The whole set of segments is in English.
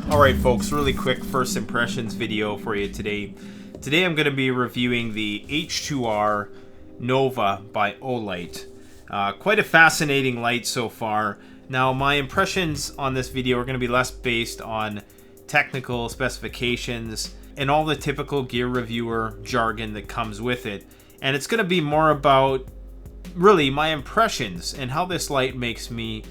Alright folks, really quick first impressions video for you today. Today I'm going to be reviewing the H2R Nova by Olight. Quite a fascinating light so far. Now my impressions on this video are going to be less based on technical specifications and all the typical gear reviewer jargon that comes with it. And it's going to be more about really my impressions and how this light makes me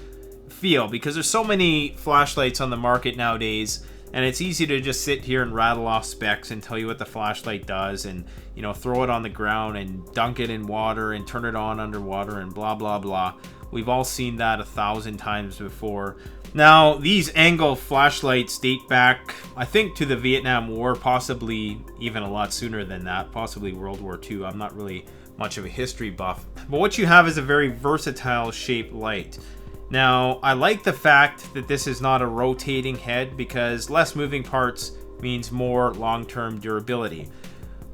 feel, because there's so many flashlights on the market nowadays and it's easy to just sit here and rattle off specs and tell you what the flashlight does and, you know, throw it on the ground and dunk it in water and turn it on underwater and blah blah blah. We've all seen that 1,000 times before. Now these angle flashlights date back, I think, to the Vietnam War, possibly even a lot sooner than that, possibly World War II. I'm not really much of a history buff, but what you have is a very versatile shaped light. Now, I like the fact that this is not a rotating head, because less moving parts means more long-term durability.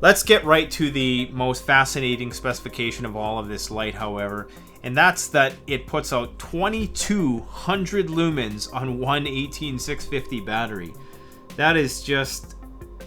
Let's get right to the most fascinating specification of all of this light, however, and that's that it puts out 2200 lumens on one 18650 battery. That is just,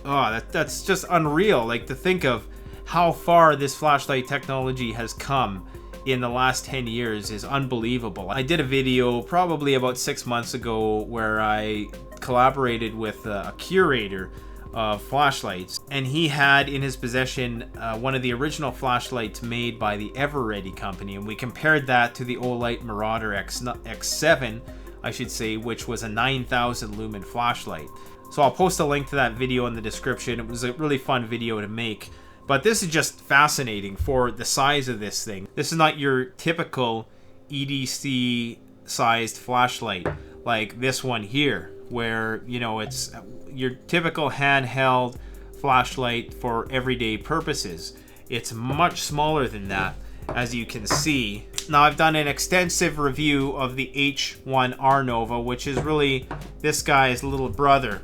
that's just unreal. Like, to think of how far this flashlight technology has come in the last 10 years is unbelievable. I did a video probably about 6 months ago where I collaborated with a curator of flashlights, and he had in his possession one of the original flashlights made by the Everready company, and we compared that to the Olight Marauder X7, I should say, which was a 9,000 lumen flashlight. So I'll post a link to that video in the description. It was a really fun video to make. But this is just fascinating for the size of this thing. This is not your typical EDC sized flashlight like this one here, where, you know, it's your typical handheld flashlight for everyday purposes. It's much smaller than that, as you can see. Now, I've done an extensive review of the H2R Nova, which is really this guy's little brother.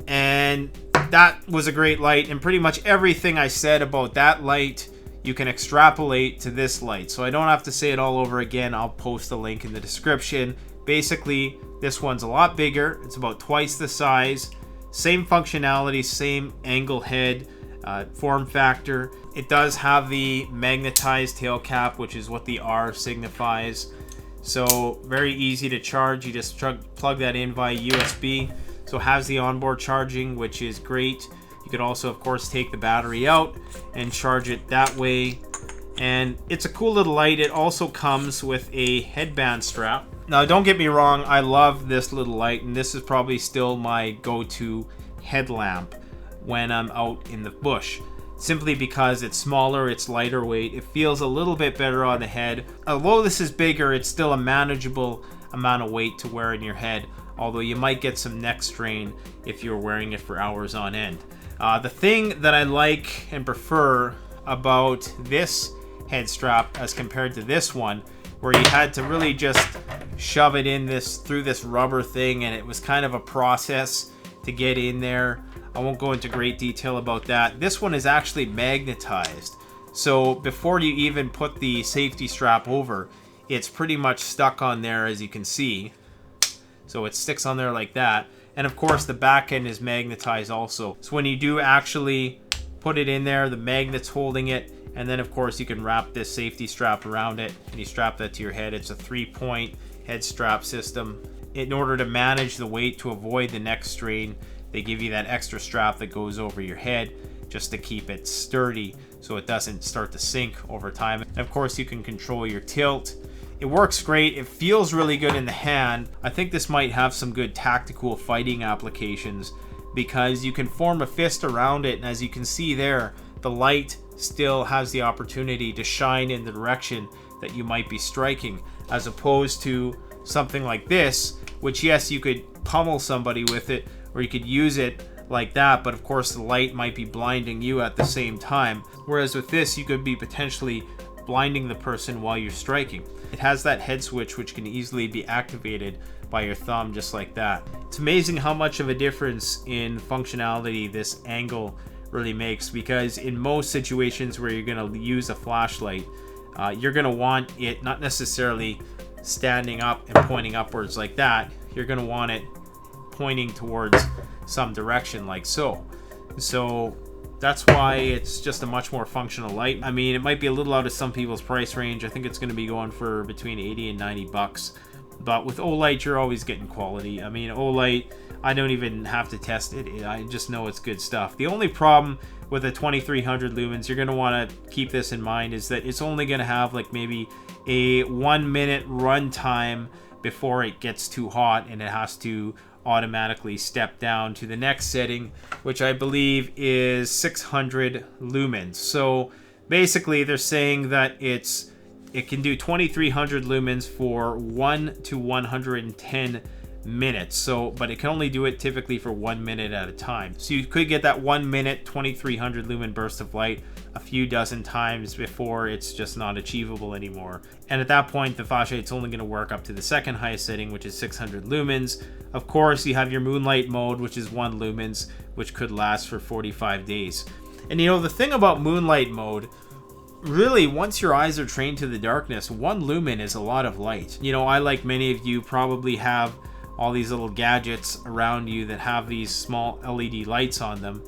And that was a great light, and pretty much everything I said about that light you can extrapolate to this light, so I don't have to say it all over again. I'll post a link in the description. Basically, this one's a lot bigger. It's about twice the size, same functionality, same angle head, form factor. It does have the magnetized tail cap, which is what the R signifies, so very easy to charge. You just plug that in via USB. So it has the onboard charging, which is great. You could also, of course, take the battery out and charge it that way. And it's a cool little light. It also comes with a headband strap. Now, don't get me wrong, I love this little light, and this is probably still my go-to headlamp when I'm out in the bush. Simply because it's smaller, it's lighter weight, it feels a little bit better on the head. Although this is bigger, it's still a manageable amount of weight to wear in your head, although you might get some neck strain if you're wearing it for hours on end. The thing that I like and prefer about this head strap as compared to this one, where you had to really just shove it in through this rubber thing, and it was kind of a process to get in there. I won't go into great detail about that. This one is actually magnetized, so before you even put the safety strap over, it's pretty much stuck on there, as you can see. So it sticks on there like that. And of course the back end is magnetized also. So when you do actually put it in there, the magnet's holding it. And then of course you can wrap this safety strap around it and you strap that to your head. It's a 3-point head strap system. In order to manage the weight to avoid the neck strain, they give you that extra strap that goes over your head just to keep it sturdy so it doesn't start to sink over time. And of course you can control your tilt. It works great. It feels really good in the hand. I think this might have some good tactical fighting applications because you can form a fist around it, and as you can see there, the light still has the opportunity to shine in the direction that you might be striking, as opposed to something like this, which, yes, you could pummel somebody with it, or you could use it like that, but of course the light might be blinding you at the same time. Whereas with this, you could be potentially blinding the person while you're striking. It has that head switch which can easily be activated by your thumb, just like that. It's amazing how much of a difference in functionality this angle really makes, because in most situations where you're going to use a flashlight, you're going to want it not necessarily standing up and pointing upwards like that. You're going to want it pointing towards some direction like so. So that's why it's just a much more functional light. I mean, it might be a little out of some people's price range. I think it's going to be going for between 80 and 90 bucks. But with Olight, you're always getting quality. I mean, Olight, I don't even have to test it. I just know it's good stuff. The only problem with a 2300 lumens, you're going to want to keep this in mind, is that it's only going to have like maybe a 1 minute run time before it gets too hot and it has to automatically step down to the next setting, which I believe is 600 lumens. So basically they're saying that it can do 2300 lumens for 1 to 110 minutes. So, but it can only do it typically for 1 minute at a time. So you could get that 1 minute 2300 lumen burst of light a few dozen times before it's just not achievable anymore. And at that point, the flashlight's only going to work up to the second highest setting, which is 600 lumens. Of course, you have your Moonlight Mode, which is 1 lumens, which could last for 45 days. And you know, the thing about Moonlight Mode, really, once your eyes are trained to the darkness, 1 lumen is a lot of light. You know, I, like many of you, probably have all these little gadgets around you that have these small LED lights on them.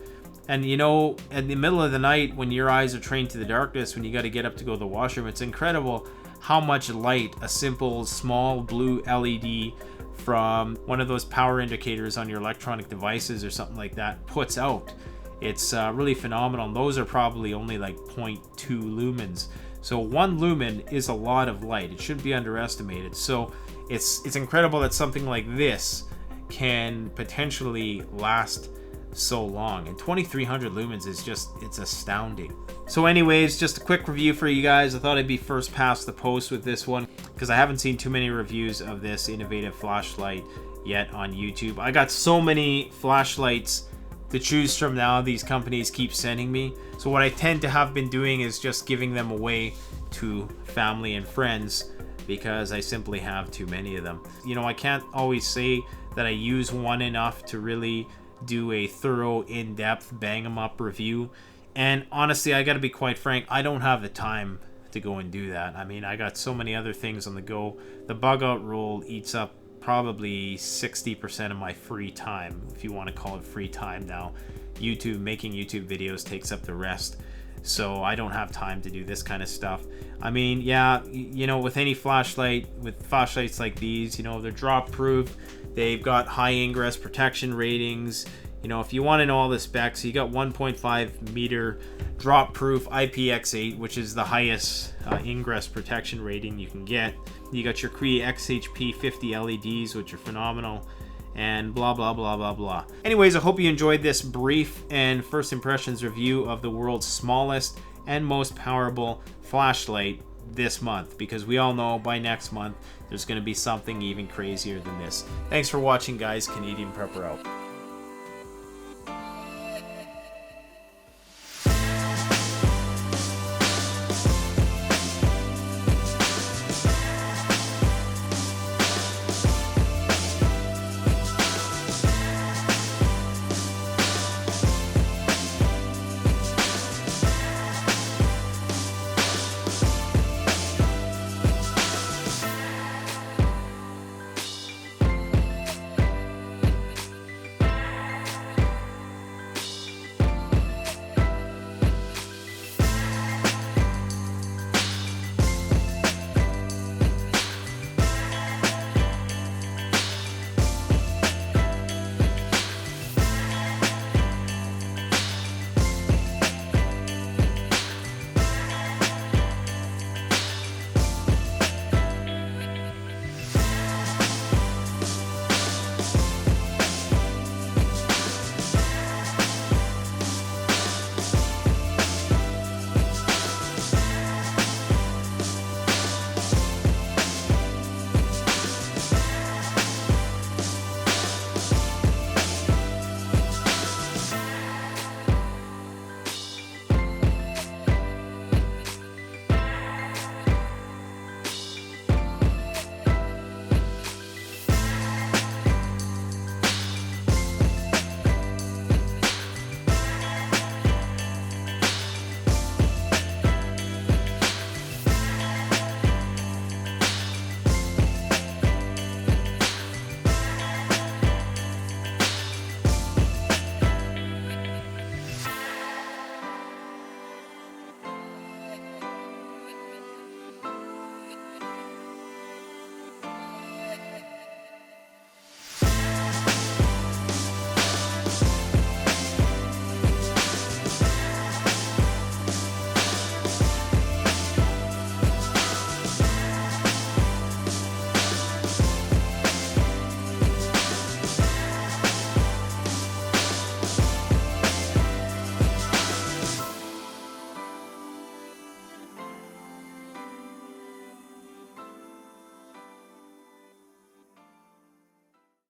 And you know, in the middle of the night, when your eyes are trained to the darkness, when you got to get up to go to the washroom, it's incredible how much light a simple small blue LED from one of those power indicators on your electronic devices or something like that puts out. It's really phenomenal. And those are probably only like 0.2 lumens. So 1 lumen is a lot of light. It shouldn't be underestimated. So it's incredible that something like this can potentially last so long, and 2300 lumens is just, it's astounding. So anyways, just a quick review for you guys. I thought I'd be first past the post with this one because I haven't seen too many reviews of this innovative flashlight yet on YouTube. I got so many flashlights to choose from now. These companies keep sending me, so what I tend to have been doing is just giving them away to family and friends because I simply have too many of them. You know, I can't always say that I use one enough to really do a thorough, in-depth, bang-em-up review. And honestly, I gotta be quite frank, I don't have the time to go and do that. I mean, I got so many other things on the go. The bug out rule eats up probably 60% of my free time, if you want to call it free time now. Making YouTube videos takes up the rest. So I don't have time to do this kind of stuff. I mean, yeah, you know, with any flashlight, with flashlights like these, you know, they're drop proof. They've got high ingress protection ratings. You know, if you want to know all the specs, you got 1.5 meter drop proof IPX8, which is the highest ingress protection rating you can get. You got your Cree XHP 50 LEDs, which are phenomenal, and blah, blah, blah, blah, blah. Anyways, I hope you enjoyed this brief and first impressions review of the world's smallest and most powerful flashlight this month, because we all know by next month there's going to be something even crazier than this. Thanks for watching, guys. Canadian Prepper out.